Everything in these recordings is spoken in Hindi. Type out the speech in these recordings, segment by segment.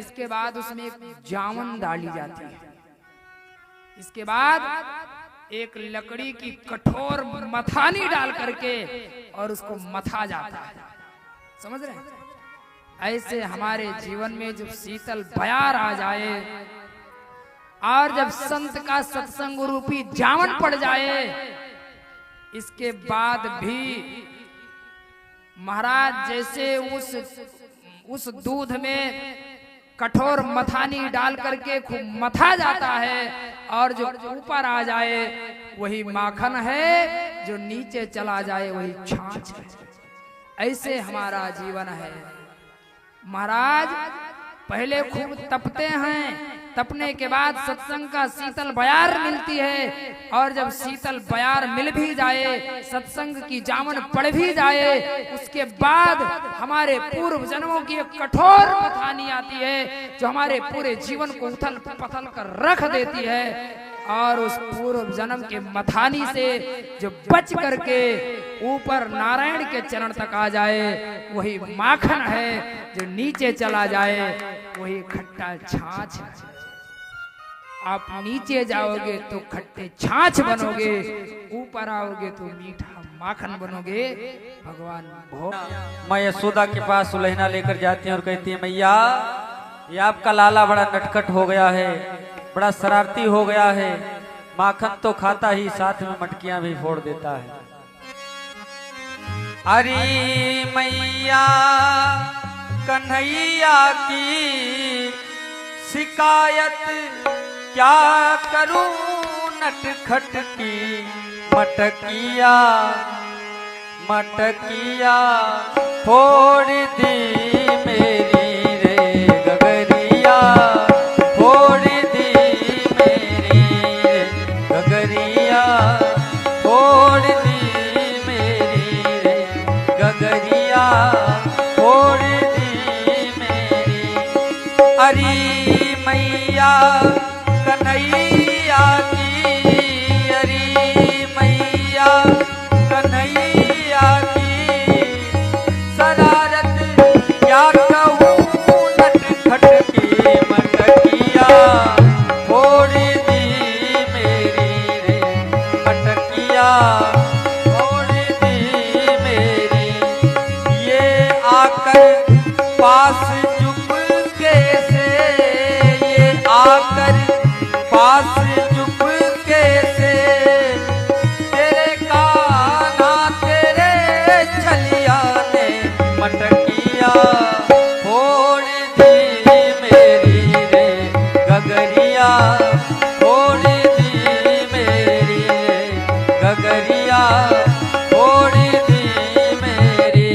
इसके बाद उसमें एक जामन डाली जाती है। इसके बाद एक लकड़ी की कठोर मथानी डाल करके और उसको मथा जाता है। समझ रहे हैं? ऐसे हमारे जीवन में जब शीतल बयार आ जाए और जब संत का सत्संग रूपी जामन पड़ जाए, इसके बाद भी महाराज जैसे उस दूध में कठोर मथानी डाल करके खूब मथा जाता है और जो ऊपर आ जाए वही माखन है, जो नीचे चला जाए वही छाछ है। ऐसे हमारा जीवन है महाराज। पहले खूब तपते हैं, तपने के बाद सत्संग का शीतल बयार मिलती है, और जब शीतल बयार मिल भी जाए, सत्संग की जामन पड़ भी जाए, उसके बाद हमारे पूर्व जन्मों की एक कठोर मथानी आती है जो हमारे पूरे जीवन को उथल पथल कर रख देती है। और उस पूर्व जन्म के मथानी से जो बच करके ऊपर नारायण के चरण तक आ जाए वही माखन है, जो नीचे चला जाए वही खट्टा छाछ है। आप नीचे जाओगे तो खट्टे छाछ बनोगे, ऊपर आओगे तो मीठा माखन बनोगे। भगवान भोग मैं यशोदा के पास सुलहना लेकर जाती है और कहती है, मैया ये आपका लाला बड़ा नटखट हो गया है, बड़ा शरारती हो गया है, माखन तो खाता ही साथ में मटकियां भी फोड़ देता है। अरे मैया कन्हैया की शिकायत क्या करूं, नटखट की मटकिया मटकिया फोड़ दी मेरी रे गगरिया, फोड़ दी मेरी रे गगरिया, फोड़ दी मेरी रे गगरिया, फोड़ दी मेरी। अरे मैया कन्हैया की, अरे मैया कन्हैया की शरारत क्या कहूँ, नटखट की मटकिया फोड़ दी मेरी रे मटकिया, फोड़ दी मेरी। ये आकर पास चुपके से, ये आकर पास चुपके से तेरे काना तेरे छलिया ने मटकिया फोड़ दी मेरी रे गगरिया, फोड़ दी मेरी रे गगरिया, फोड़ दी मेरी।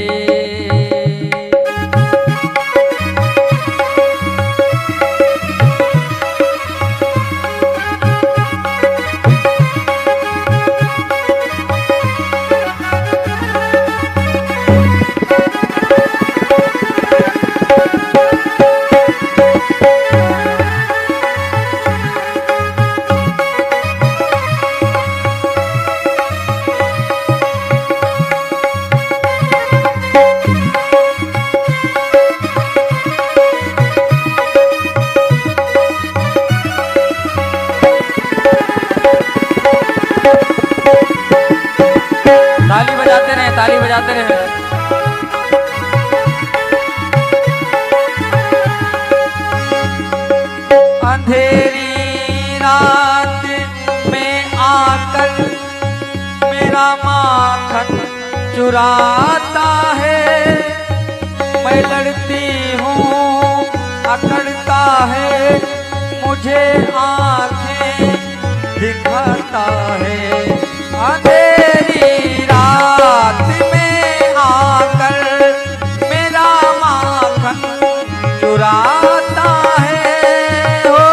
ताली बजाते रहे। अंधेरी रात में आकर मेरा माखन चुराता है, मैं लड़ती हूँ अकड़ता है, मुझे आंखें दिखाता है। अंधेरी रात में आकर मेरा माखन चुराता है, हो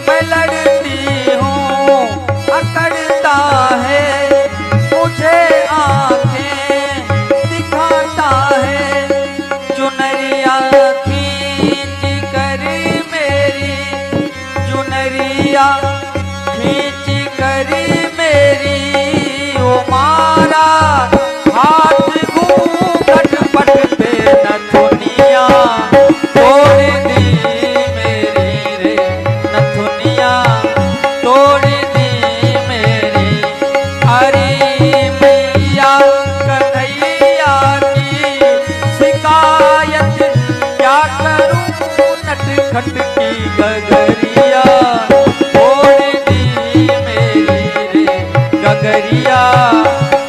मैं लड़ती हूँ अकड़ता है, मुझे आंखें दिखाता है। चुनरिया खींच कर मेरी, चुनरिया खींच नटखट की गगरिया फोड़ दी मेरी रे गगरिया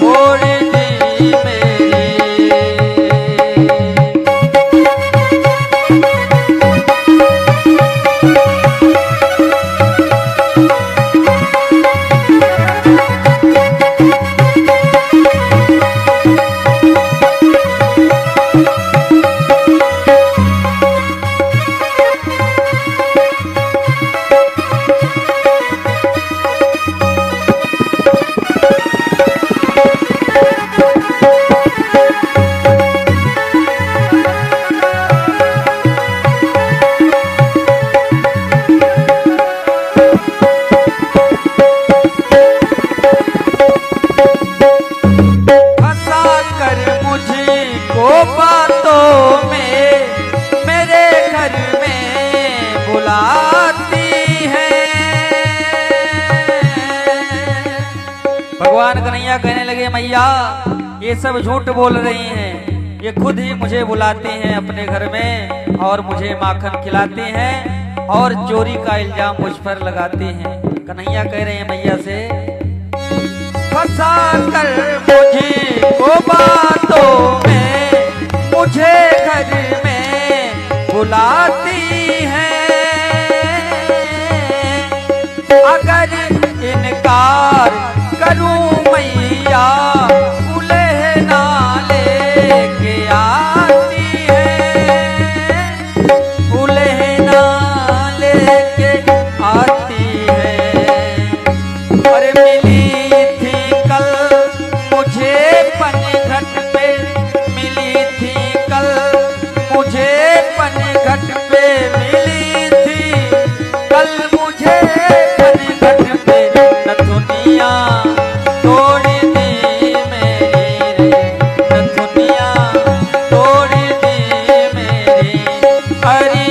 फोड़ दी मेरी। बातों में मेरे घर में बुलाती है। भगवान कन्हैया कहने लगे मैया ये सब झूठ बोल रही हैं, ये खुद ही मुझे बुलाते हैं अपने घर में और मुझे माखन खिलाते हैं और चोरी का इल्जाम मुझ पर लगाते हैं। कन्हैया कह रहे हैं मैया से फंसा कर मुझे को बातों में मुझे घर में बुलाती है। अगर इनकार करूं मैया उलहना लेके आती है, उलहना लेके आती है। और मिली थी कल मुझे पनघट पे, मिली थी कल मुझे पनघट पे, मिली थी कल मुझे पनघट पे। नथुनिया तोड़ दी मेरी रे, नथुनिया तोड़ दी मेरी। हरी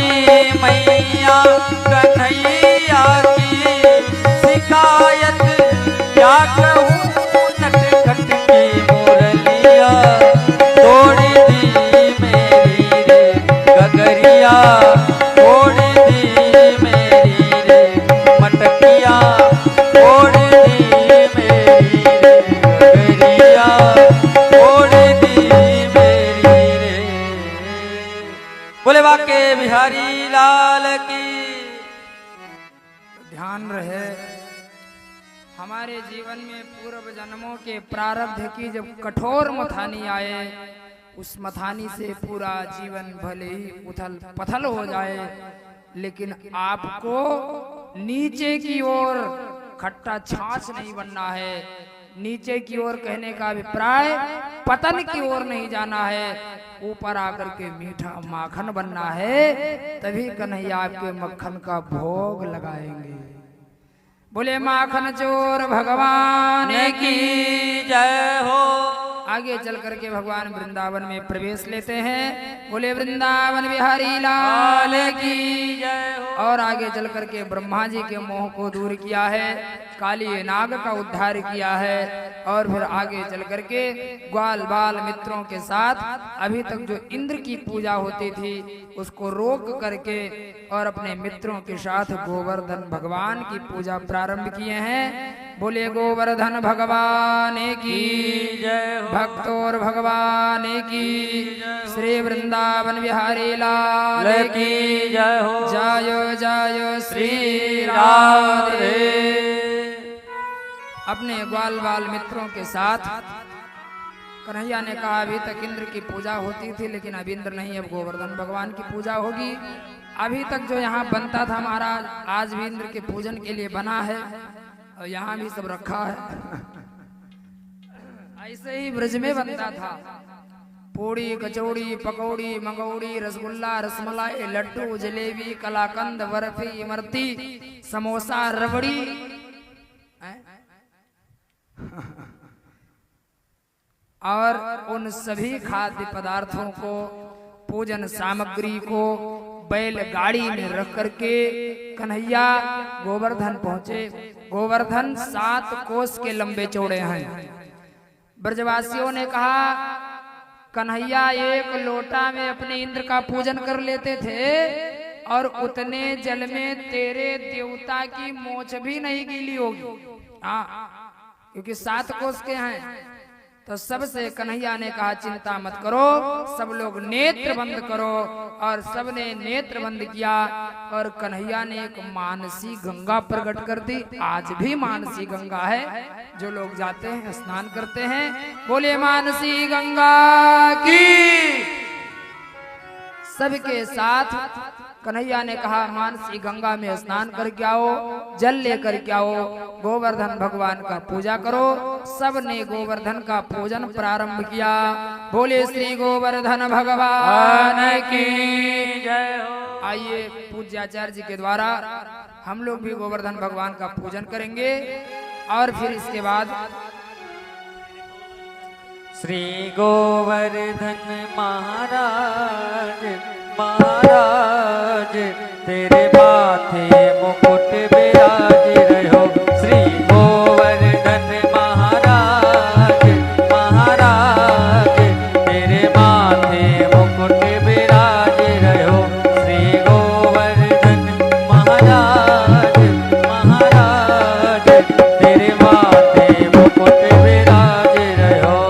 मैया कन्हैया की शिकायत क्या कहूँ, नटखट की मुरलिया तोड़ दी मेरी रे गगरिया तोड़ दी मेरी रे मटकिया तोड़ दी मेरी रे गगरिया तोड़ दी मेरी रे। बोले बाके बिहारी लाल की। ध्यान रहे हमारे जीवन में पूर्व जन्मों के प्रारब्ध की जब कठोर मथानी आए, उस मथानी से पूरा जीवन भले ही उथल पथल हो जाए, लेकिन आपको नीचे की ओर खट्टा छाछ नहीं बनना है। नीचे की ओर कहने का अभिप्राय पतन की ओर नहीं जाना है, ऊपर आकर के मीठा माखन बनना है। तभी कन्हैया आपके मक्खन का भोग लगाएंगे। बोले माखन चोर भगवान की जय हो। आगे चल करके भगवान वृंदावन में प्रवेश लेते हैं। बोले वृंदावन बिहारी लाल की जय हो। और आगे चल करके ब्रह्मा जी के मोह को दूर किया है, काली नाग का उद्धार किया है, और फिर आगे चल करके ग्वाल बाल मित्रों के साथ अभी तक जो इंद्र की पूजा होती थी उसको रोक करके और अपने मित्रों के साथ गोवर्धन भगवान की पूजा प्रारंभ किए हैं। बोले गोवर्धन भगवान की जय हो। भक्तोर भगवान की श्री वृंदावन बिहारी लाल की जय हो। जय जय श्री राधे। अपने ग्वाल बाल मित्रों के साथ कन्हैया ने कहा अभी तक इंद्र की पूजा होती थी, लेकिन अब इंद्र नहीं, अब गोवर्धन भगवान की पूजा होगी। अभी तक जो यहाँ बनता था महाराज, आज भी इंद्र के पूजन के लिए बना है और यहाँ भी सब रखा है। ऐसे ही ब्रज में बनता था, पूड़ी कचौड़ी पकौड़ी मंगौड़ी रसगुल्ला रसमलाई लड्डू जलेबी कलाकंद बर्फी इमरती समोसा रबड़ी। और उन सभी खाद्य पदार्थों को, पूजन सामग्री को बैलगाड़ी में रख करके कन्हैया गोवर्धन पहुंचे। गोवर्धन 7 कोस के लंबे चौड़े हैं। ब्रजवासियों ने कहा कन्हैया एक लोटा में अपने इंद्र का पूजन कर लेते थे, और उतने जल में तेरे देवता की मोछ भी नहीं गीली होगी। हाँ, क्योंकि 7 कोस के हैं। तो सबसे कन्हैया ने कहा चिंता मत करो, सब लोग नेत्र बंद करो। और सबने नेत्र बंद किया और कन्हैया ने एक मानसी गंगा प्रकट कर दी। आज भी मानसी गंगा है, जो लोग जाते हैं स्नान करते हैं। बोले मानसी गंगा की। सबके साथ कन्हैया ने कहा मानसी गंगा में स्नान करके आओ, जल लेकर के आओ, गोवर्धन भगवान का पूजा करो। सब ने गोवर्धन का पूजन प्रारंभ किया। बोले श्री गोवर्धन भगवान की जय हो। आइए पूज्याचार्य जी के द्वारा हम लोग भी गोवर्धन भगवान का पूजन करेंगे और फिर इसके बाद श्री गोवर्धन महाराज महाराज तेरे माथे मुकुट विराज रहो। श्री गोवर्धन महाराज महाराज तेरे माथे मुकुट विराज रहो। श्री गोवर्धन महाराज महाराज तेरे माथे मुकुट विराज रहो।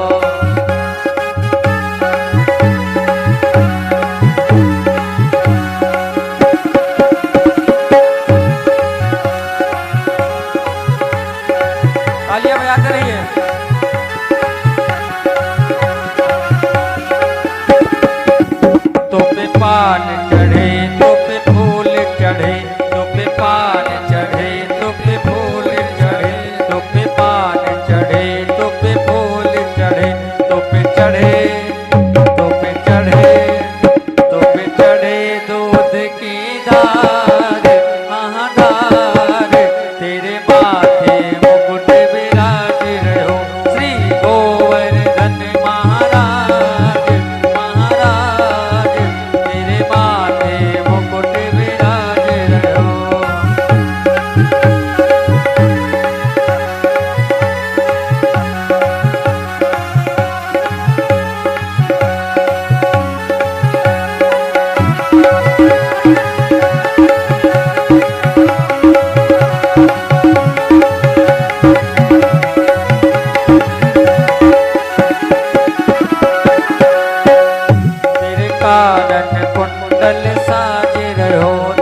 तालियां बजाते रहिए। तो पे पान चढ़े तो पे फूल चढ़े, तो पे पान चढ़े तो पे फूल चढ़े, तो पे पान चढ़े तो पे फूल चढ़े, तो पे चढ़े तो पे चढ़े तो पे चढ़े दूध की धार महाधार तेरे माथे मुकुट विराज रहो। श्री गोवर्धन महाराज महाराज तेरे माथे मुकुट विराज रहो। तेरे कानन कुंडल साज रहो।